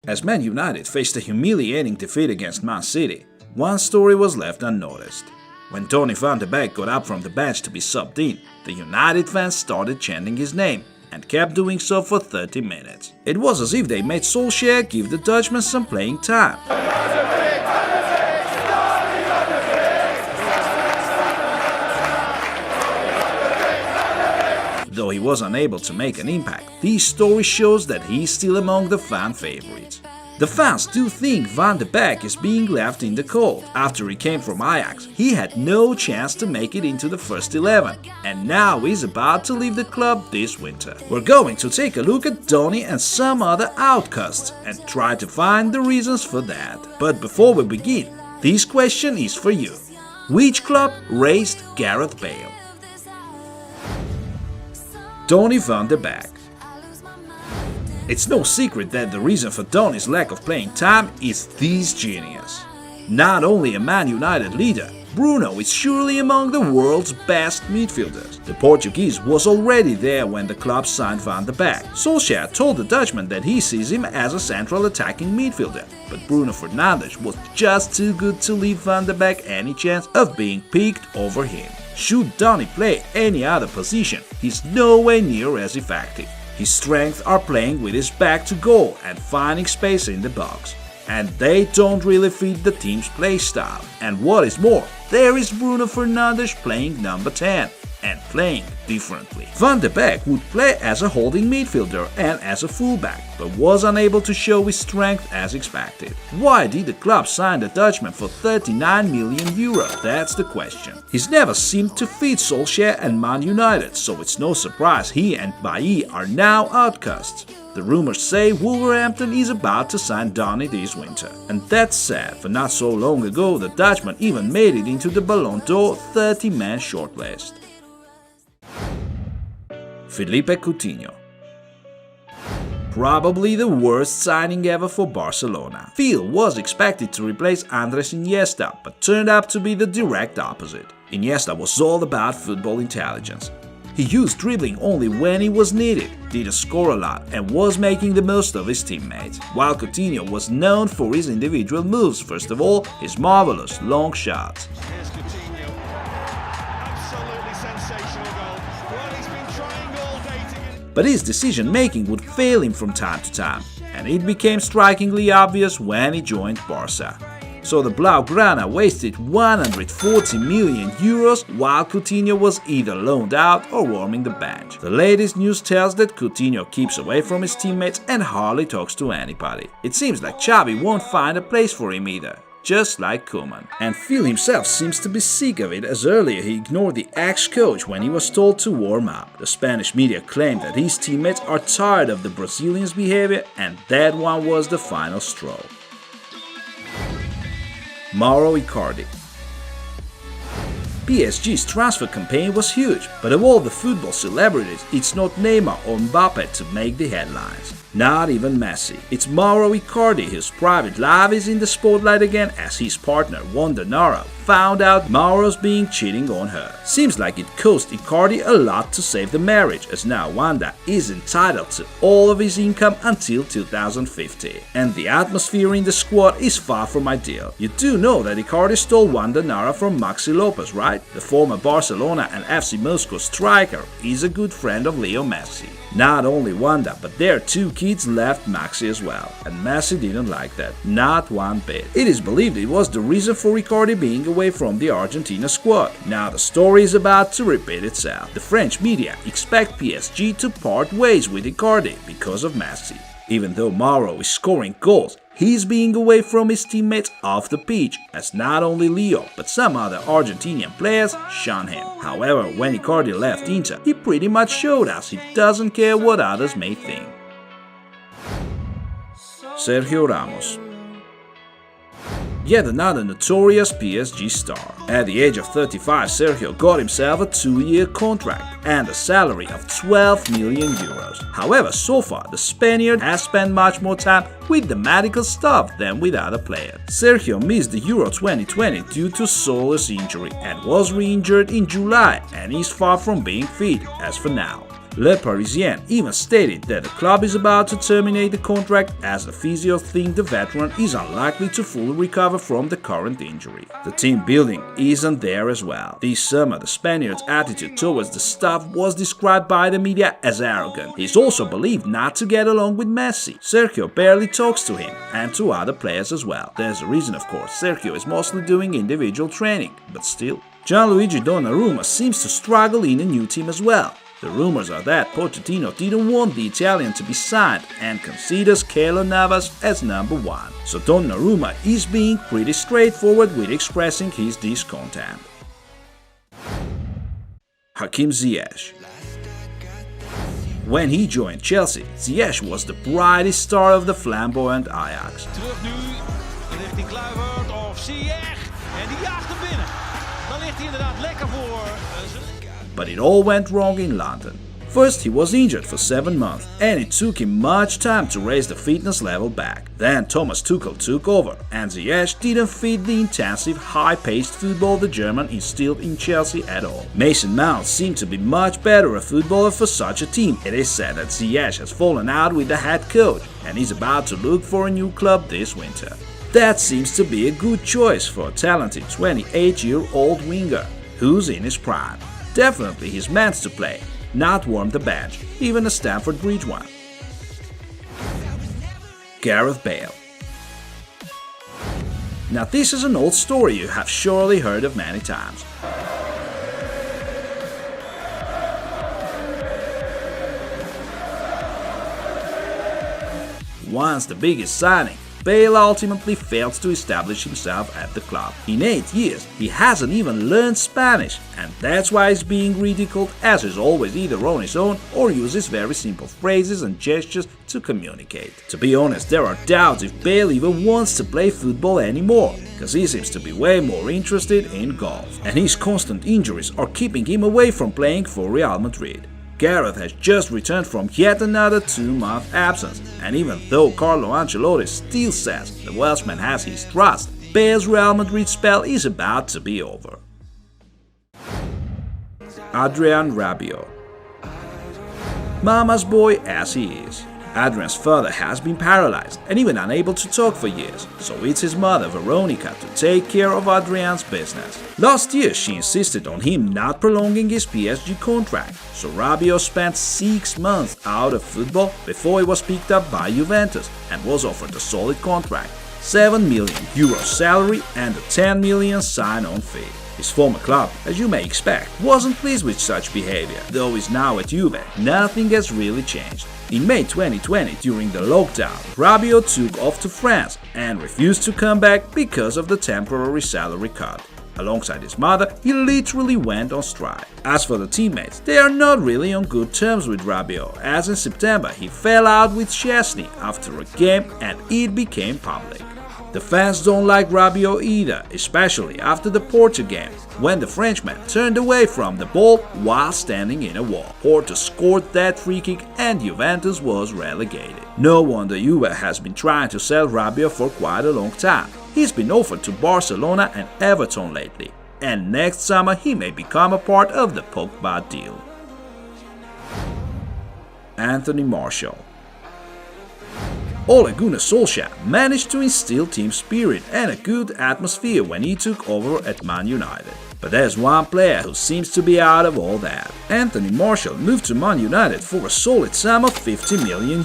As Man United faced a humiliating defeat against Man City, one story was left unnoticed. When Donny van de Beek got up from the bench to be subbed in, the United fans started chanting his name and kept doing so for 30 minutes. It was as if they made Solskjaer give the Dutchman some playing time. Though he was unable to make an impact, this story shows that he is still among the fan favorites. The fans do think Van de Beek is being left in the cold. After he came from Ajax, he had no chance to make it into the first 11, and now he's about to leave the club this winter. We're going to take a look at Donny and some other outcasts and try to find the reasons for that. But before we begin, this question is for you. Which club raised Gareth Bale? Donny van de Beek. It's no secret that the reason for Donny's lack of playing time is this genius. Not only a Man United leader, Bruno is surely among the world's best midfielders. The Portuguese was already there when the club signed Van de Beek. Solskjaer told the Dutchman that he sees him as a central attacking midfielder, but Bruno Fernandes was just too good to leave Van de Beek any chance of being picked over him. Should Donny play any other position, he's nowhere near as effective. His strengths are playing with his back to goal and finding space in the box. And they don't really fit the team's play style. And what is more, there is Bruno Fernandes playing number 10 and playing differently. Van de Beek would play as a holding midfielder and as a fullback, but was unable to show his strength as expected. Why did the club sign the Dutchman for 39 million euros? That's the question. He's never seemed to fit Solskjaer and Man United, so it's no surprise he and Bailly are now outcasts. The rumors say Wolverhampton is about to sign Donny this winter. And that's sad, for not so long ago the Dutchman even made it into the Ballon d'Or 30-man shortlist. Felipe Coutinho. Probably the worst signing ever for Barcelona. Phil was expected to replace Andres Iniesta, but turned out to be the direct opposite. Iniesta was all about football intelligence. He used dribbling only when it was needed, didn't score a lot, and was making the most of his teammates, while Coutinho was known for his individual moves, first of all, his marvelous long shots. Here's Coutinho. Absolutely sensational goal. Well, he's been trying all day to get... But his decision-making would fail him from time to time, and it became strikingly obvious when he joined Barca. So the Blaugrana wasted 140 million euros while Coutinho was either loaned out or warming the bench. The latest news tells that Coutinho keeps away from his teammates and hardly talks to anybody. It seems like Xavi won't find a place for him either, just like Koeman. And Phil himself seems to be sick of it, as earlier he ignored the ex-coach when he was told to warm up. The Spanish media claimed that his teammates are tired of the Brazilian's behavior, and that one was the final straw. Mauro Icardi. PSG's transfer campaign was huge, but of all the football celebrities, it's not Neymar or Mbappe to make the headlines. Not even Messi. It's Mauro Icardi whose private life is in the spotlight again, as his partner Wanda Nara found out Mauro's being cheating on her. Seems like it cost Icardi a lot to save the marriage, as now Wanda is entitled to all of his income until 2050. And the atmosphere in the squad is far from ideal. You do know that Icardi stole Wanda Nara from Maxi Lopez, right? The former Barcelona and FC Moscow striker is a good friend of Leo Messi. Not only Wanda, but their two kids left Maxi as well, and Messi didn't like that, not one bit. It is believed it was the reason for Icardi being away from the Argentina squad. Now the story is about to repeat itself. The French media expect PSG to part ways with Icardi because of Messi. Even though Mauro is scoring goals, he's being away from his teammates off the pitch, as not only Leo but some other Argentinian players shun him. However, when Icardi left Inter, he pretty much showed us he doesn't care what others may think. Sergio Ramos. Yet another notorious PSG star. At the age of 35, Sergio got himself a 2-year contract and a salary of 12 million euros. However, so far, the Spaniard has spent much more time with the medical staff than with other players. Sergio missed the Euro 2020 due to soleus injury and was re-injured in July and is far from being fit as for now. Le Parisien even stated that the club is about to terminate the contract as the physio thinks the veteran is unlikely to fully recover from the current injury. The team building isn't there as well. This summer, the Spaniard's attitude towards the staff was described by the media as arrogant. He's also believed not to get along with Messi. Sergio barely talks to him and to other players as well. There's a reason, of course. Sergio is mostly doing individual training, but still. Gianluigi Donnarumma seems to struggle in a new team as well. The rumors are that Pochettino didn't want the Italian to be signed and considers Keylor Navas as number one. So Donnarumma is being pretty straightforward with expressing his discontent. Hakim Ziyech. When he joined Chelsea, Ziyech was the brightest star of the flamboyant Ajax. Terug nu richting Kluivert of Ziyech en die jaagt hem binnen. Dan ligt hij inderdaad lekker voor. But it all went wrong in London. First, he was injured for 7 months, and it took him much time to raise the fitness level back. Then Thomas Tuchel took over, and Ziyech didn't fit the intensive, high-paced football the German instilled in Chelsea at all. Mason Mount seemed to be much better a footballer for such a team. It is said that Ziyech has fallen out with the head coach, and is about to look for a new club this winter. That seems to be a good choice for a talented 28-year-old winger, who's in his prime. Definitely he's meant to play, not warm the bench, even a Stamford Bridge one. Gareth Bale. Now this is an old story you have surely heard of many times. Once the biggest signing, Bale ultimately failed to establish himself at the club. In 8 years, he hasn't even learned Spanish, and that's why he's being ridiculed, as he's always either on his own or uses very simple phrases and gestures to communicate. To be honest, there are doubts if Bale even wants to play football anymore, because he seems to be way more interested in golf, and his constant injuries are keeping him away from playing for Real Madrid. Gareth has just returned from yet another 2-month absence, and even though Carlo Ancelotti still says the Welshman has his trust, Bale's Real Madrid spell is about to be over. Adrien Rabiot. Mama's boy as he is, Adrian's father has been paralyzed and even unable to talk for years, so it's his mother Veronica to take care of Adrian's business. Last year she insisted on him not prolonging his PSG contract, so Rabiot spent 6 months out of football before he was picked up by Juventus and was offered a solid contract, €7 million salary and a €10 million sign-on fee. His former club, as you may expect, wasn't pleased with such behavior. Though he's now at Juve, nothing has really changed. In May 2020, during the lockdown, Rabiot took off to France and refused to come back because of the temporary salary cut. Alongside his mother, he literally went on strike. As for the teammates, they are not really on good terms with Rabiot, as in September he fell out with Chesney after a game and it became public. The fans don't like Rabiot either, especially after the Porto game, when the Frenchman turned away from the ball while standing in a wall. Porto scored that free kick and Juventus was relegated. No wonder Juve has been trying to sell Rabiot for quite a long time. He's been offered to Barcelona and Everton lately, and next summer he may become a part of the Pogba deal. Anthony Martial. Ole Gunnar Solskjaer managed to instill team spirit and a good atmosphere when he took over at Man United. But there's one player who seems to be out of all that. Anthony Martial moved to Man United for a solid sum of €50 million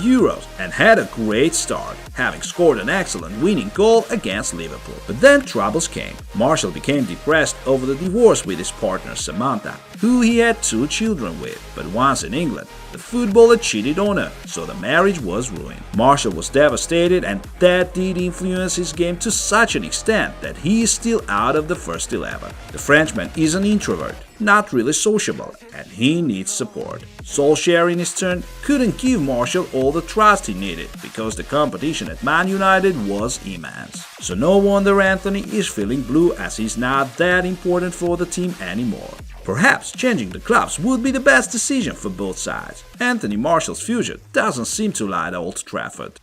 and had a great start, having scored an excellent winning goal against Liverpool. But then troubles came. Martial became depressed over the divorce with his partner Samantha, who he had 2 children with. But once in England, the footballer cheated on her, so the marriage was ruined. Martial was devastated, and that did influence his game to such an extent that he is still out of the first 11. The Frenchman is an introvert, not really sociable, and he needs support. Solskjaer, in his turn, couldn't give Martial all the trust he needed because the competition at Man United was immense. So no wonder Anthony is feeling blue, as he's not that important for the team anymore. Perhaps changing the clubs would be the best decision for both sides. Anthony Martial's future doesn't seem to lie at Old Trafford.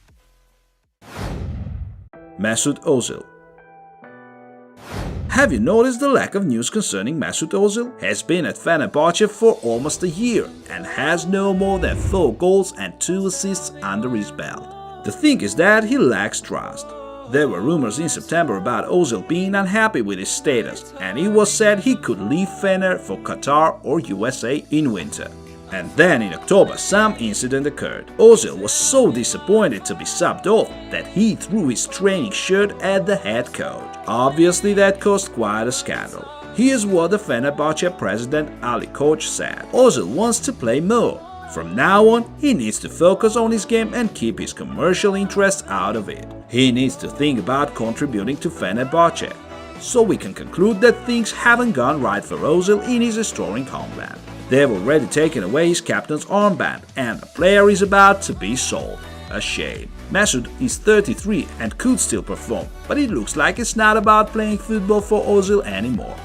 Have you noticed the lack of news concerning Mesut Ozil? Has been at Fenerbahce for almost a year and has no more than 4 goals and 2 assists under his belt. The thing is that he lacks trust. There were rumors in September about Ozil being unhappy with his status, and it was said he could leave Fener for Qatar or USA in winter. And then in October some incident occurred. Ozil was so disappointed to be subbed off that he threw his training shirt at the head coach. Obviously that caused quite a scandal. Here's what the Fenerbahce president Ali Koç said. Ozil wants to play more. From now on, he needs to focus on his game and keep his commercial interests out of it. He needs to think about contributing to Fenerbahce. So we can conclude that things haven't gone right for Ozil in his historic homeland. They've already taken away his captain's armband and the player is about to be sold. A shame. Mesut is 33 and could still perform, but it looks like it's not about playing football for Ozil anymore.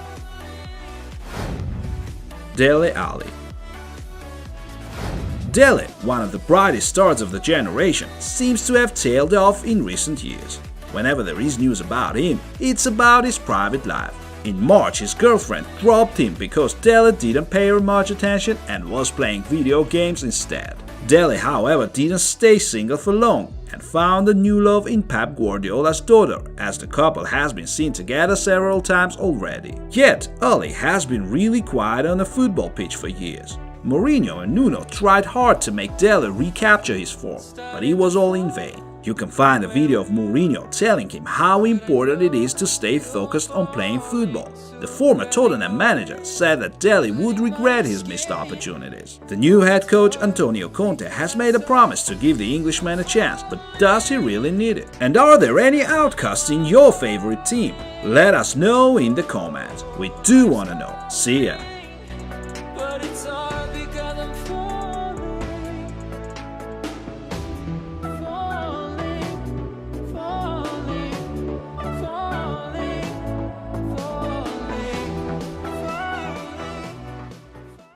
Dele Alli. Dele, one of the brightest stars of the generation, seems to have tailed off in recent years. Whenever there is news about him, it's about his private life. In March, his girlfriend dropped him because Dele didn't pay her much attention and was playing video games instead. Dele, however, didn't stay single for long and found a new love in Pep Guardiola's daughter, as the couple has been seen together several times already. Yet, Alli has been really quiet on the football pitch for years. Mourinho and Nuno tried hard to make Dele recapture his form, but it was all in vain. You can find a video of Mourinho telling him how important it is to stay focused on playing football. The former Tottenham manager said that Dele would regret his missed opportunities. The new head coach Antonio Conte has made a promise to give the Englishman a chance, but does he really need it? And are there any outcasts in your favorite team? Let us know in the comments. We do want to know. See ya!